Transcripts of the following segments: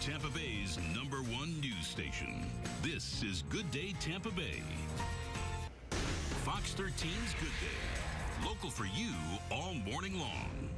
Tampa Bay's #1 news station. This is Good Day Tampa Bay. Fox 13's Good Day. Local for you all morning long.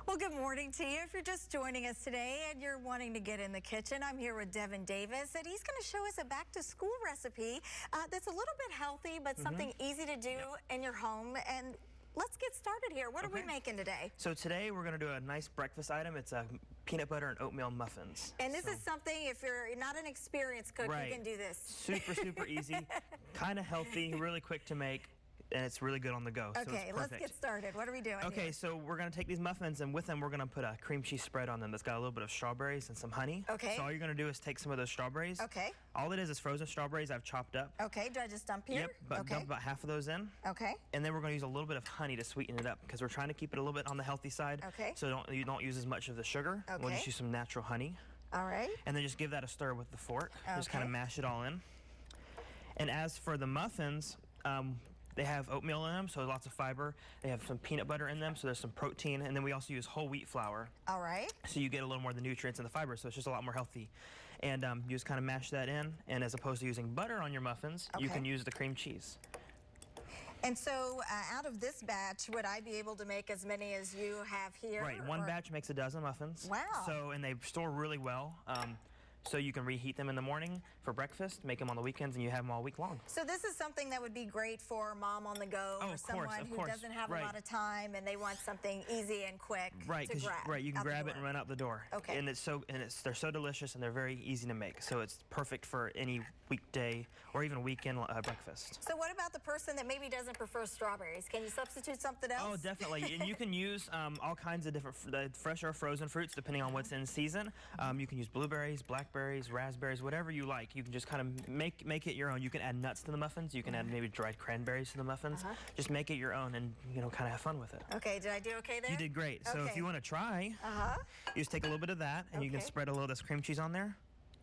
Well, good morning to you. If you're just joining us today and you're wanting to get in the kitchen, I'm here with Devin Davis, and he's going to show us a back-to-school recipe that's a little bit healthy, but something easy to do in your home. And let's get started here. What are we making today? So today we're going to do a nice breakfast item. It's a peanut butter and oatmeal muffins. And this is something, if you're not an experienced cook, you can do this. Super easy, kind of healthy, really quick to make. And it's really good on the go. Okay, so let's get started. What are we doing Okay, here? so we're going to take these muffins, and with them we're going to put a cream cheese spread on them that's got a little bit of strawberries and some honey. Okay. So all you're going to do is take some of those strawberries. Okay. All it is frozen strawberries I've chopped up. Okay, do I just dump here? Yep, dump about half of those in. Okay. And then we're going to use a little bit of honey to sweeten it up because we're trying to keep it a little bit on the healthy side. Okay. So you don't use as much of the sugar. Okay. We'll just use some natural honey. All right. And then just give that a stir with the fork. Just kind of Okay. mash it all in. And as for the muffins, they have oatmeal in them, so lots of fiber. They have some peanut butter in them, so there's some protein. And then we also use whole wheat flour. All right. So you get a little more of the nutrients and the fiber, so it's just a lot more healthy. And you just kind of mash that in. And as opposed to using butter on your muffins, you can use the cream cheese. And so out of this batch, would I be able to make as many as you have here? Right, one batch makes a dozen muffins. Wow. So, and they store really well. So you can reheat them in the morning for breakfast, make them on the weekends, and you have them all week long. So this is something that would be great for mom on the go, or someone who doesn't have a lot of time and they want something easy and quick to grab. Right, you can grab it and run out the door. Okay. And they're so delicious and they're very easy to make. So it's perfect for any weekday or even weekend breakfast. So what about the person that maybe doesn't prefer strawberries? Can you substitute something else? Oh, definitely. And you can use all kinds of different fresh or frozen fruits depending on what's in season. You can use blueberries, blackberries, raspberries, whatever you like. You can just kind of make it your own. You can add nuts to the muffins. You can add maybe dried cranberries to the muffins. Just make it your own and, kind of have fun with it. Okay, did I do okay there? You did great. So if you want to try, you just take a little bit of that and you can spread a little of this cream cheese on there.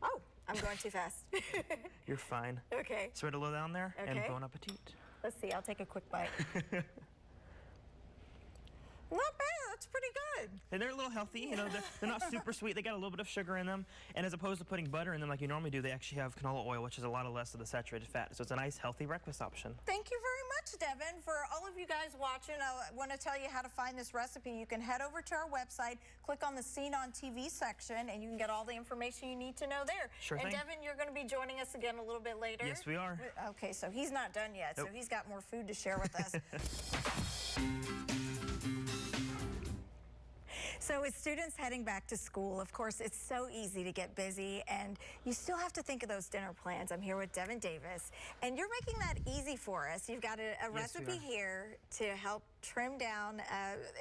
Oh, I'm going too fast. You're fine. Okay. Spread a little down there and bon appetit. Let's see, I'll take a quick bite. Not bad, that's pretty good. And they're a little healthy, they're not super sweet. They got a little bit of sugar in them. And as opposed to putting butter in them like you normally do, they actually have canola oil, which is a lot less of the saturated fat. So it's a nice, healthy breakfast option. Thank you very much, Devin. For all of you guys watching, I want to tell you how to find this recipe. You can head over to our website, click on the Seen on TV section, and you can get all the information you need to know there. Sure thing. And Devin, you're going to be joining us again a little bit later. Yes, we are. Okay, so he's not done yet, so he's got more food to share with us. So with students heading back to school, of course, it's so easy to get busy, and you still have to think of those dinner plans. I'm here with Devin Davis, and you're making that easy for us. You've got a recipe here to help trim down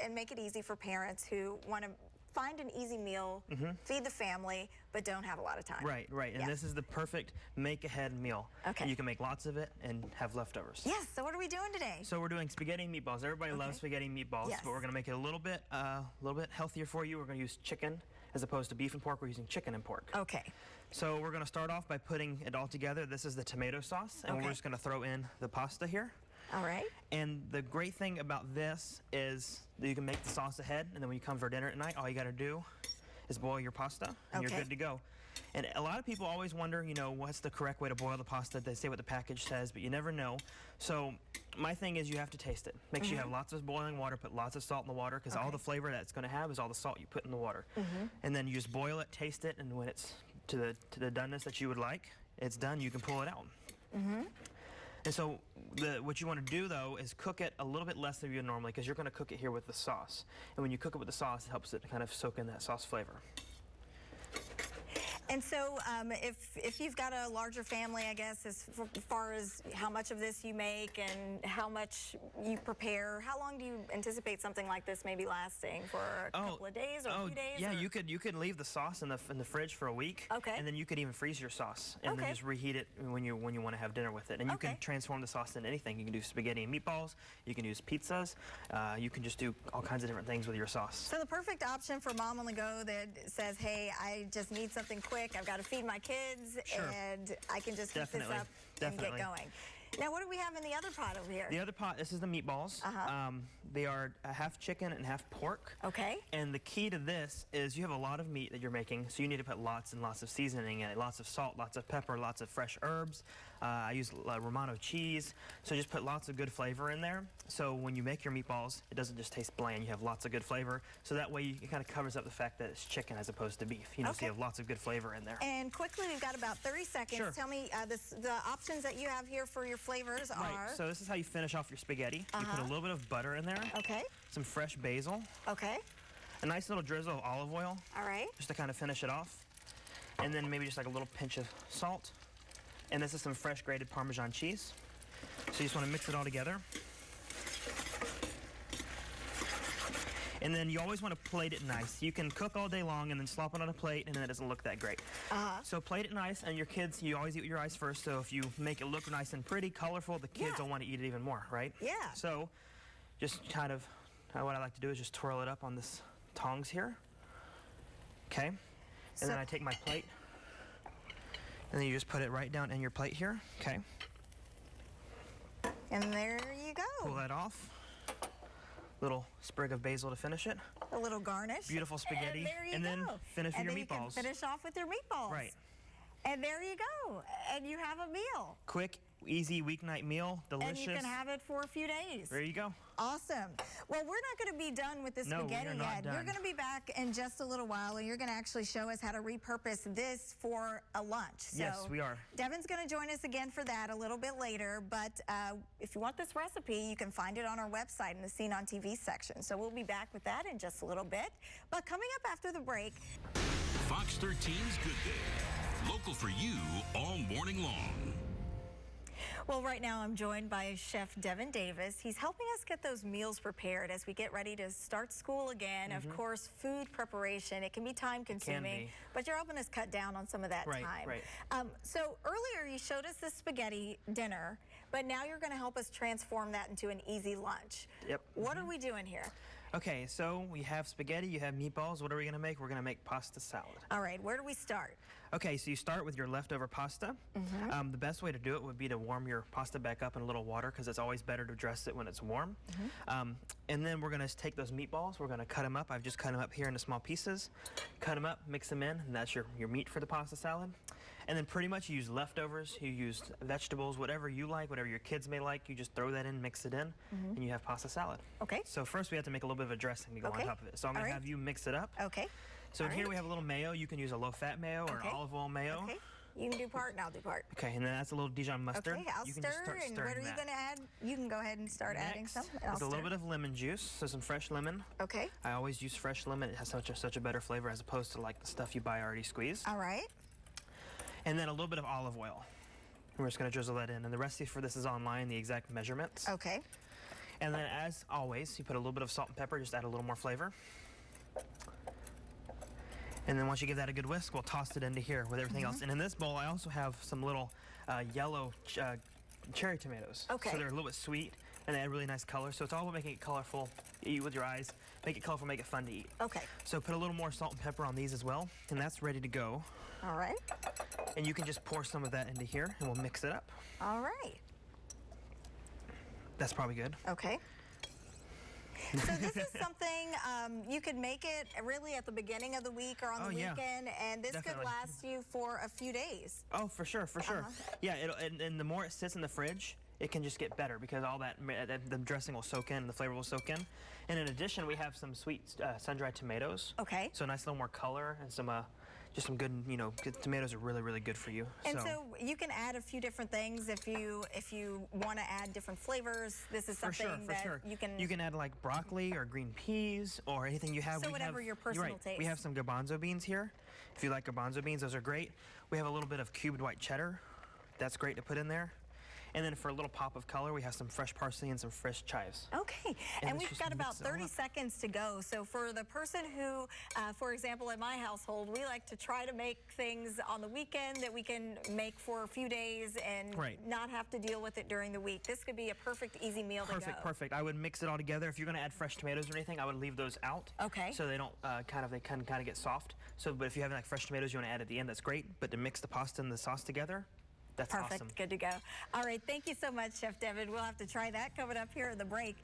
and make it easy for parents who want to find an easy meal, feed the family, but don't have a lot of time. Right. And this is the perfect make-ahead meal. Okay. You can make lots of it and have leftovers. Yes, so what are we doing today? So we're doing spaghetti and meatballs. Everybody loves spaghetti and meatballs, but we're going to make it a little bit healthier for you. We're going to use chicken as opposed to beef and pork. We're using chicken and pork. Okay. So we're going to start off by putting it all together. This is the tomato sauce, and we're just going to throw in the pasta here. All right. And the great thing about this is that you can make the sauce ahead, and then when you come for dinner at night, all you got to do is boil your pasta, and you're good to go. And a lot of people always wonder, what's the correct way to boil the pasta? They say what the package says, but you never know. So my thing is you have to taste it. Make sure you have lots of boiling water, put lots of salt in the water, because all the flavor that's going to have is all the salt you put in the water. And then you just boil it, taste it, and when it's to the doneness that you would like, it's done, you can pull it out. And so what you want to do, though, is cook it a little bit less than you would normally, because you're going to cook it here with the sauce. And when you cook it with the sauce, it helps it kind of soak in that sauce flavor. And so if you've got a larger family, I guess, as far as how much of this you make and how much you prepare, how long do you anticipate something like this maybe lasting? For a couple of days or a few days? Yeah, you could leave the sauce in the fridge for a week. Okay. And then you could even freeze your sauce and then just reheat it when you want to have dinner with it. And you can transform the sauce into anything. You can do spaghetti and meatballs. You can use pizzas. You can just do all kinds of different things with your sauce. So the perfect option for mom on the go that says, hey, I just need something quick. I've got to feed my kids, and I can just heat this up and get going. Now, what do we have in the other pot over here? The other pot, this is the meatballs. They are half chicken and half pork. Okay. And the key to this is you have a lot of meat that you're making, so you need to put lots and lots of seasoning in it, lots of salt, lots of pepper, lots of fresh herbs. I use Romano cheese, so just put lots of good flavor in there. So when you make your meatballs, it doesn't just taste bland. You have lots of good flavor. So that way it kind of covers up the fact that it's chicken as opposed to beef. You know, so you have lots of good flavor in there. And quickly, we've got about 30 seconds. Sure. Tell me the options that you have here for your flavors are. Right. So this is how you finish off your spaghetti. You put a little bit of butter in there. Okay. Some fresh basil. Okay. A nice little drizzle of olive oil. All right. Just to kind of finish it off. And then maybe just like a little pinch of salt. And this is some fresh grated Parmesan cheese. So you just want to mix it all together. And then you always want to plate it nice. You can cook all day long and then slop it on a plate, and then it doesn't look that great. So plate it nice, and your kids, you always eat with your eyes first, so if you make it look nice and pretty, colorful, the kids will want to eat it even more, right? Yeah. So just kind of, what I like to do is just twirl it up on this tongs here. Okay? And then I take my plate, and then you just put it right down in your plate here. Okay? And there you go. Pull that off. Little sprig of basil to finish it. A little garnish. Beautiful spaghetti. And there you and go. then finish with your And then meatballs. you can finish off with your meatballs. Right. And there you go. And you have a meal. Quick, easy weeknight meal, delicious. And you can have it for a few days. There you go. Awesome. Well, we're not going to be done with the spaghetti we're not yet. done. You're going to be back in just a little while, and you're going to actually show us how to repurpose this for a lunch. Yes, we are. Devin's going to join us again for that a little bit later, but if you want this recipe, you can find it on our website in the Seen on TV section. So we'll be back with that in just a little bit. But coming up after the break, Fox 13's Good Day. Local for you all morning long. well, right now I'm joined by Chef Devin Davis. He's helping us get those meals prepared as we get ready to start school again. Of course, food preparation, it can be time consuming, but you're helping us cut down on some of that time. Right. So earlier you showed us the spaghetti dinner, but now you're going to help us transform that into an easy lunch. Yep. What are we doing here? Okay, so we have spaghetti, you have meatballs. What are we going to make? We're going to make pasta salad. All right, where do we start? Okay, so you start with your leftover pasta. The best way to do it would be to warm your pasta back up in a little water, because it's always better to dress it when it's warm. And then we're going to take those meatballs. We're going to cut them up. I've just cut them up here into small pieces. Cut them up, mix them in, and that's your meat for the pasta salad. And then pretty much you use leftovers, you use vegetables, whatever you like, whatever your kids may like, you just throw that in, mix it in, and you have pasta salad. Okay. So first we have to make a little bit of a dressing to go on top of it. So I'm going to have you mix it up. Okay. So here we have a little mayo. You can use a low-fat mayo or an olive oil mayo. Okay. You can do part, and I'll do part. Okay, and then that's a little Dijon mustard. Okay, I'll you can stir, just start and stirring what are you going to add? You can go ahead and start adding some. With a little bit of lemon juice, so some fresh lemon. Okay. I always use fresh lemon. It has such a better flavor as opposed to like the stuff you buy already squeezed. All right. And then a little bit of olive oil. And we're just going to drizzle that in. And the recipe for this is online, the exact measurements. Okay. And then as always, you put a little bit of salt and pepper, just add a little more flavor. And then once you give that a good whisk, we'll toss it into here with everything else. And in this bowl, I also have some little yellow cherry tomatoes. Okay. So they're a little bit sweet, and they add really nice color. So it's all about making it colorful. Eat with your eyes. Make it colorful, make it fun to eat. Okay. So put a little more salt and pepper on these as well, and that's ready to go. All right. And you can just pour some of that into here, and we'll mix it up. All right. That's probably good. Okay. So this is something, you could make it really at the beginning of the week or on the weekend, and this could last you for a few days. Oh, for sure, for sure. Yeah, and the more it sits in the fridge, it can just get better because all that, the dressing will soak in, the flavor will soak in. And in addition, we have some sweet sun-dried tomatoes. Okay. So a nice little more color and some, just some good, good tomatoes are really, really good for you. And so you can add a few different things if you want to add different flavors. This is something you can... You can add like broccoli or green peas or anything you have. So whatever your personal taste. We have some garbanzo beans here. If you like garbanzo beans, those are great. We have a little bit of cubed white cheddar. That's great to put in there. And then for a little pop of color, we have some fresh parsley and some fresh chives. Okay, and we've got about 30 seconds to go. So for the person who, for example, in my household, we like to try to make things on the weekend that we can make for a few days and not have to deal with it during the week. This could be a perfect, easy meal to go. Perfect. I would mix it all together. If you're going to add fresh tomatoes or anything, I would leave those out. Okay. So they don't kind of get soft. So, but if you have like fresh tomatoes you want to add at the end, that's great. But to mix the pasta and the sauce together, That's Perfect. awesome. Good to go. All right. Thank you so much, Chef Devin. We'll have to try that coming up here at the break.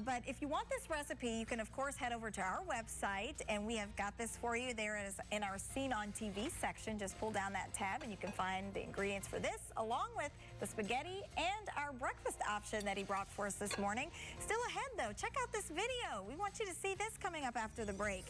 But if you want this recipe, you can, of course, head over to our website, and we have got this for you. There is in our Seen on TV section. Just pull down that tab, and you can find the ingredients for this, along with the spaghetti and our breakfast option that he brought for us this morning. Still ahead, though, check out this video. We want you to see this coming up after the break.